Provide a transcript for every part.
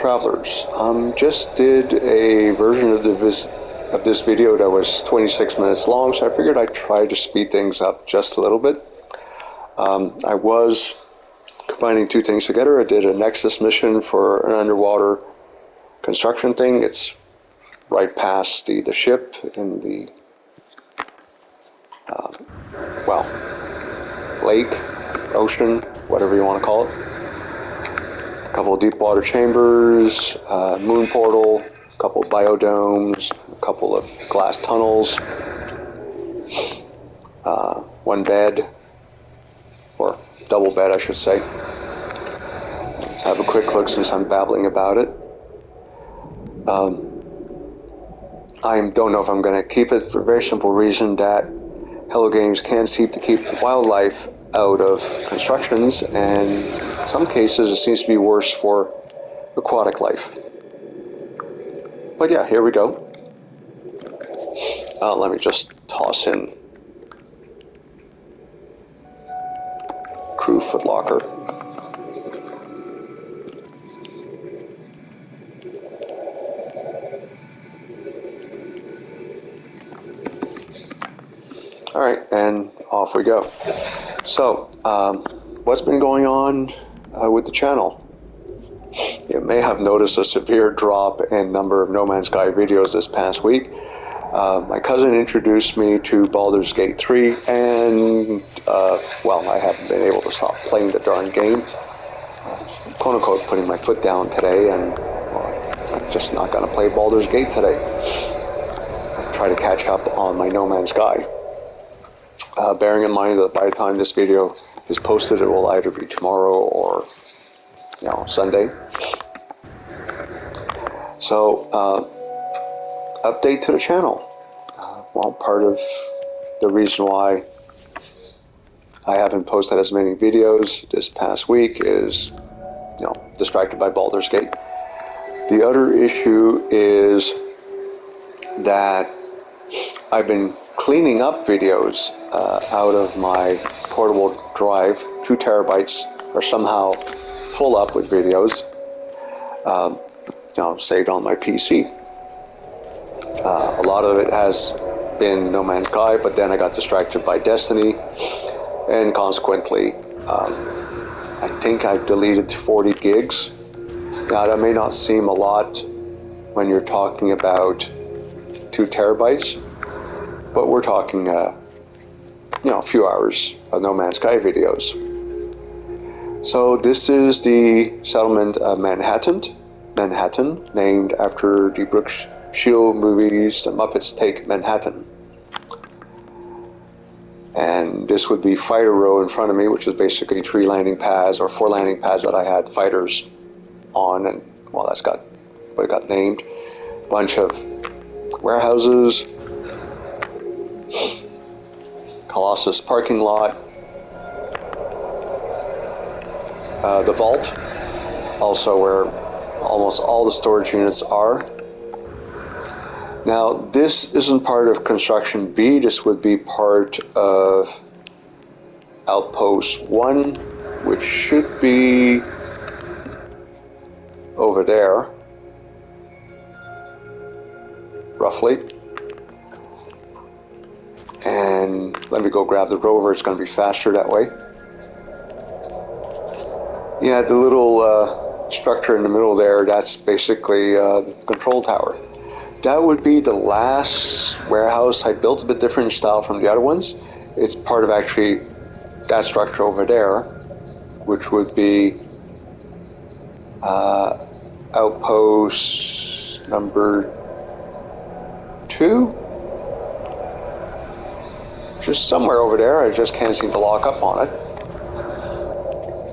travelers. Just did a version of this video that was 26 minutes long, so I figured I'd try to speed things up just a little bit. I was combining two things together. I did a Nexus mission for an underwater construction thing. It's right past the ship in the lake, ocean, whatever you want to call it. A couple of deep water chambers, moon portal, a couple of biodomes, a couple of glass tunnels, one bed, or double bed I should say. Let's have a quick look since I'm babbling about it. I don't know if I'm going to keep it for a very simple reason that Hello Games can seem to keep wildlife out of constructions, and in some cases it seems to be worse for aquatic life. But yeah, here we go. Let me just toss in crew footlocker. All right, and off we go. So, what's been going on with the channel? You may have noticed a severe drop in number of No Man's Sky videos this past week. My cousin introduced me to Baldur's Gate 3, and, well, I haven't been able to stop playing the darn game. Quote unquote, putting my foot down today, and, well, I'm just not going to play Baldur's Gate today. I'll try to catch up on my No Man's Sky. Bearing in mind that by the time this video is posted, it will either be tomorrow or, Sunday. So, update to the channel. Well, part of the reason why I haven't posted as many videos this past week is, distracted by Baldur's Gate. The other issue is that I've been cleaning up videos out of my portable drive. 2 terabytes are somehow full up with videos, saved on my PC. A lot of it has been No Man's Sky, but then I got distracted by Destiny, and consequently, I think I've deleted 40 gigs. Now, that may not seem a lot when you're talking about 2 terabytes, but we're talking, a few hours of No Man's Sky videos. So this is the settlement of Manhattan, named after the Brooks Shield movies, The Muppets Take Manhattan. And this would be Fighter Row in front of me, which is basically 3 landing pads or 4 landing pads that I had fighters on, and well, that's got what it got named. Bunch of warehouses, Colossus parking lot, the vault, also where almost all the storage units are. Now, this isn't part of Construction B, this would be part of Outpost 1, which should be over there, roughly. And let me go grab the rover, it's going to be faster that way. Yeah, the little structure in the middle there, that's basically the control tower. That would be the last warehouse I built, a bit different style from the other ones. It's part of actually that structure over there, which would be outpost number 2. Just somewhere over there, I just can't seem to lock up on it.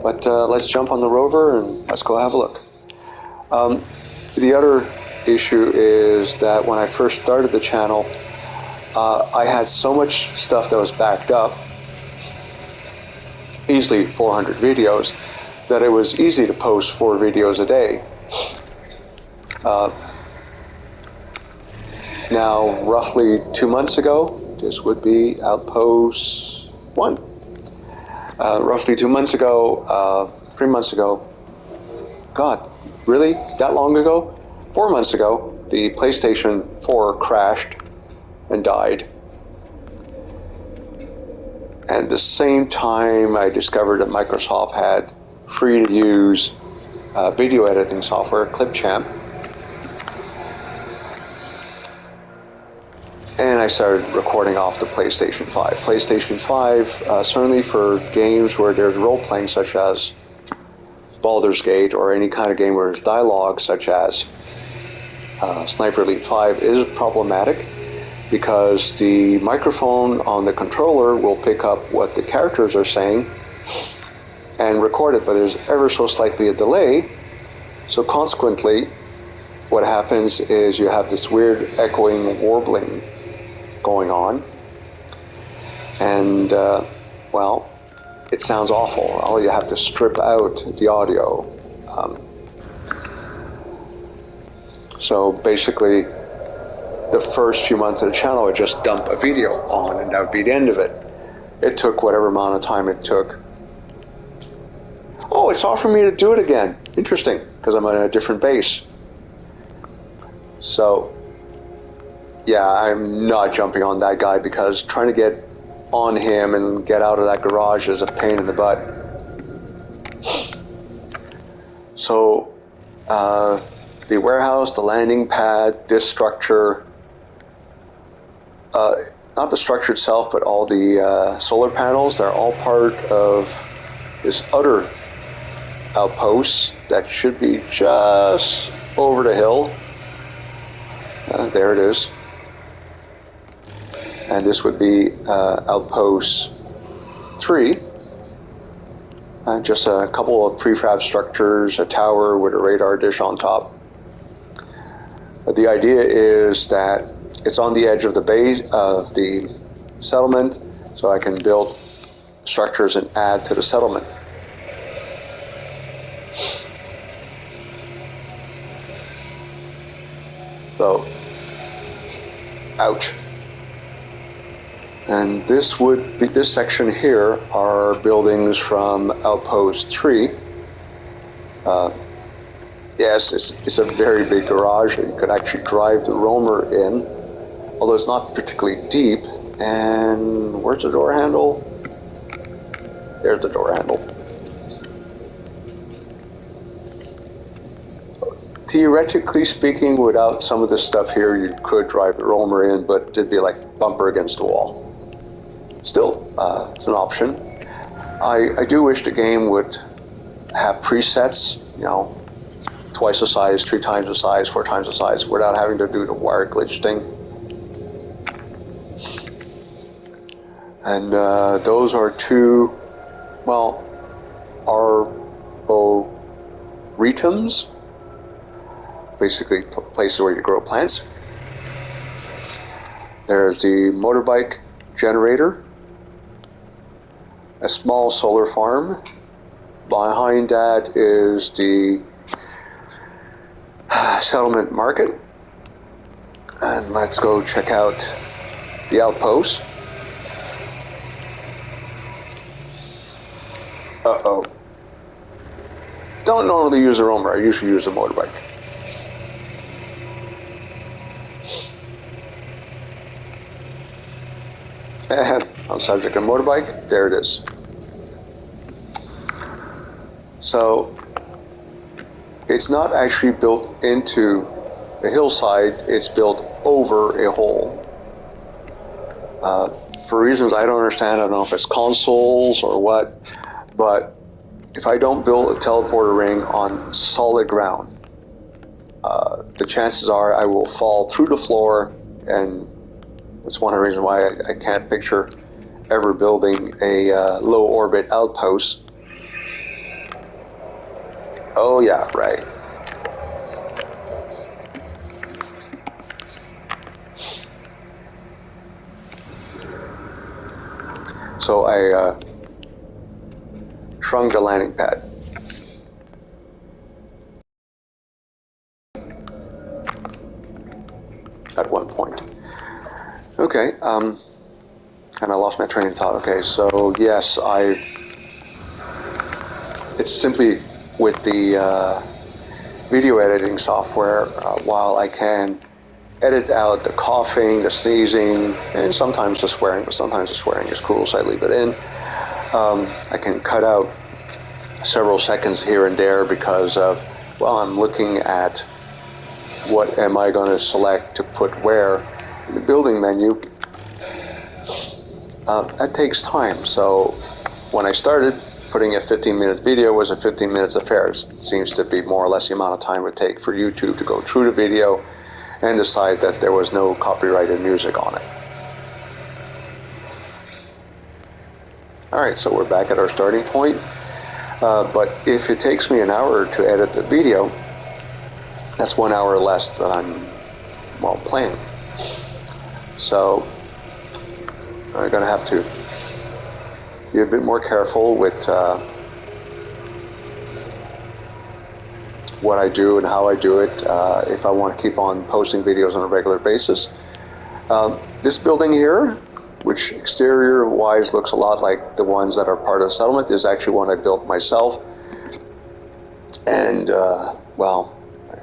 But let's jump on the rover and let's go have a look. The other issue is that when I first started the channel, I had so much stuff that was backed up, easily 400 videos, that it was easy to post 4 videos a day. Now, roughly 2 months ago, this would be Outpost 1. Roughly 2 months ago, 3 months ago, God, Really? That long ago? 4 months ago, the PlayStation 4 crashed and died. And at the same time, I discovered that Microsoft had free to use video editing software, Clipchamp. And I started recording off the PlayStation 5. PlayStation 5, certainly for games where there's role-playing, such as Baldur's Gate, or any kind of game where there's dialogue, such as Sniper Elite 5, is problematic because the microphone on the controller will pick up what the characters are saying and record it, but there's ever so slightly a delay. So consequently, what happens is you have this weird echoing, warbling going on, and well, it sounds awful. Well, you have to strip out the audio. So basically, the first few months of the channel, I just dump a video on, and that would be the end of it. It took whatever amount of time it took. Oh, it's offering me to do it again. Interesting, because I'm on a different base. So, yeah, I'm not jumping on that guy because trying to get on him and get out of that garage is a pain in the butt. So, the warehouse, the landing pad, this structure, not the structure itself, but all the solar panels, they're all part of this other outpost that should be just over the hill. There it is. And this would be outpost 3. Just a couple of prefab structures, a tower with a radar dish on top. The idea is that it's on the edge of the base of the settlement, so I can build structures and add to the settlement. So, ouch. And this would be, this section here are buildings from Outpost 3. Yes, it's a very big garage. You could actually drive the roamer in, although it's not particularly deep. And where's the door handle? There's the door handle. Theoretically speaking, without some of this stuff here, you could drive the roamer in, but it'd be like bumper against the wall. Still, it's an option. I do wish the game would have presets, you know, twice the size, 3 times the size, 4 times the size, without having to do the wire glitch thing. And those are 2, well, arboretums, basically places where you grow plants. There's the motorbike generator, a small solar farm. Behind that is the settlement market. And let's go check out the outpost. Uh-oh. Don't normally use a roamer, I usually use a motorbike. And on subject of motorbike, there it is. So, it's not actually built into the hillside, it's built over a hole. For reasons I don't understand, I don't know if it's consoles or what, but if I don't build a teleporter ring on solid ground, the chances are I will fall through the floor, and that's one of the reasons why I can't picture ever building a low orbit outpost. Oh yeah, right. So I shrunk the landing pad. At one point. Okay, and I lost my train of thought. Okay, so yes, it's simply with the video editing software, while I can edit out the coughing, the sneezing, and sometimes the swearing, but sometimes the swearing is cool, so I leave it in. I can cut out several seconds here and there because of, well, I'm looking at what am I going to select to put where in the building menu. That takes time. So when I started, putting a 15-minute video was a 15 minutes affair. It seems to be more or less the amount of time it would take for YouTube to go through the video and decide that there was no copyrighted music on it. All right, so we're back at our starting point. But if it takes me an hour to edit the video, that's 1 hour less that I'm, well, playing. So I'm going to have to be a bit more careful with what I do and how I do it if I want to keep on posting videos on a regular basis. This building here, which exterior-wise looks a lot like the ones that are part of the settlement, is actually one I built myself. And, well, I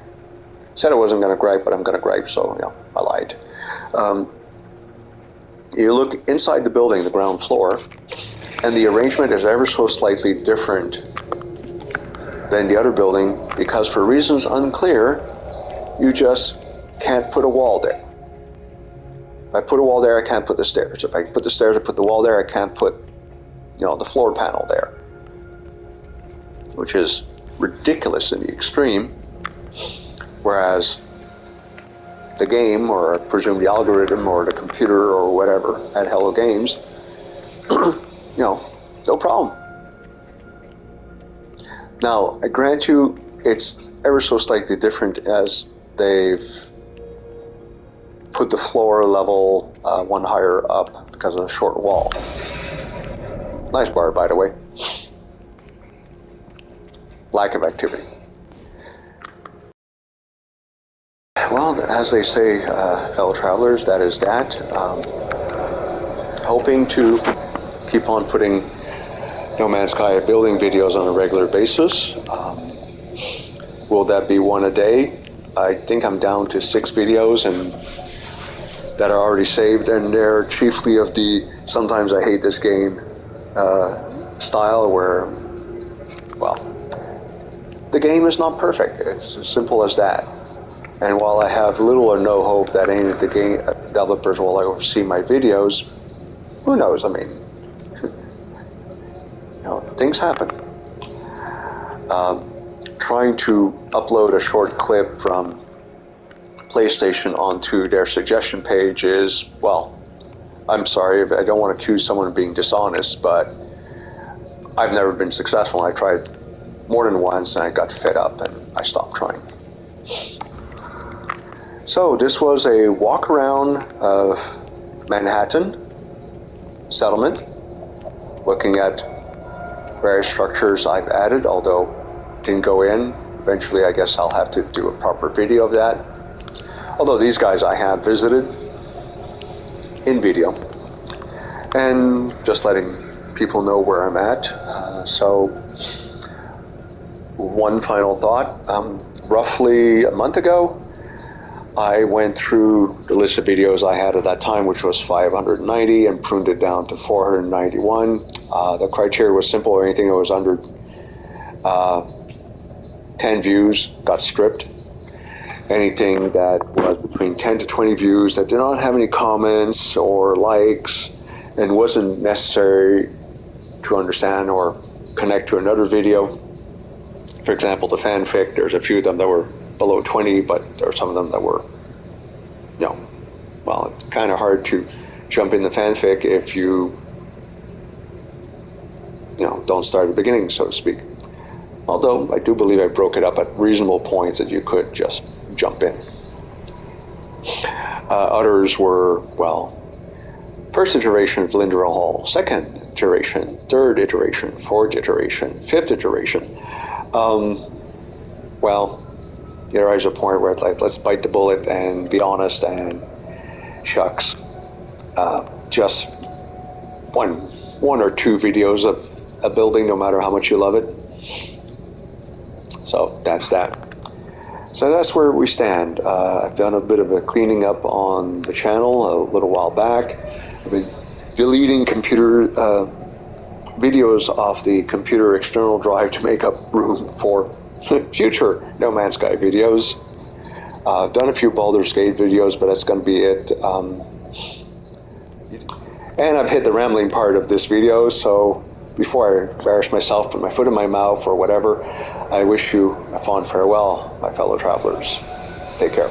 said I wasn't going to gripe, but I'm going to gripe, so, yeah, I lied. You look inside the building, the ground floor, and the arrangement is ever so slightly different than the other building, because for reasons unclear, you just can't put a wall there. If I put a wall there, I can't put the stairs. If I put the stairs, I put the wall there, I can't put, the floor panel there. Which is ridiculous in the extreme. Whereas the game, or I presume the algorithm, or the computer, or whatever, at Hello Games, no problem. Now, I grant you, it's ever so slightly different as they've put the floor level one higher up because of a short wall. Nice bar, by the way. Lack of activity. Well, as they say, fellow travelers, that is that. Hoping to keep on putting No Man's Sky building videos on a regular basis. Will that be one a day? I think I'm down to 6 videos and that are already saved, and they're chiefly of the sometimes I hate this game style where, well, the game is not perfect. It's as simple as that. And while I have little or no hope that any of the game developers will ever see my videos, who knows? I mean, things happen. Trying to upload a short clip from PlayStation onto their suggestion page is, well, I'm sorry, I don't want to accuse someone of being dishonest, but I've never been successful. I tried more than once and I got fed up and I stopped trying. So this was a walk around of Manhattan settlement, looking at various structures I've added, although didn't go in. Eventually, I guess I'll have to do a proper video of that. Although these guys I have visited in video, and just letting people know where I'm at. So one final thought. Roughly a month ago, I went through the list of videos I had at that time, which was 590, and pruned it down to 491. The criteria was simple. Anything that was under 10 views got stripped. Anything that was between 10 to 20 views that did not have any comments or likes and wasn't necessary to understand or connect to another video. For example, the fanfic, there's a few of them that were below 20, but there are some of them that were, well, it's kind of hard to jump in the fanfic if you, don't start at the beginning, so to speak. Although I do believe I broke it up at reasonable points that you could just jump in. Others were, well, first iteration of Lindero Hall, second iteration, third iteration, fourth iteration, fifth iteration. Well, there's a point where it's like, let's bite the bullet and be honest and shucks. Just one or two videos of a building, no matter how much you love it. So that's that. So that's where we stand. I've done a bit of a cleaning up on the channel a little while back. I've been deleting computer videos off the computer external drive to make up room for future No Man's Sky videos. I've done a few Baldur's Gate videos, but that's going to be it. And I've hit the rambling part of this video, so before I embarrass myself, put my foot in my mouth or whatever, I wish you a fond farewell, my fellow travelers. Take care.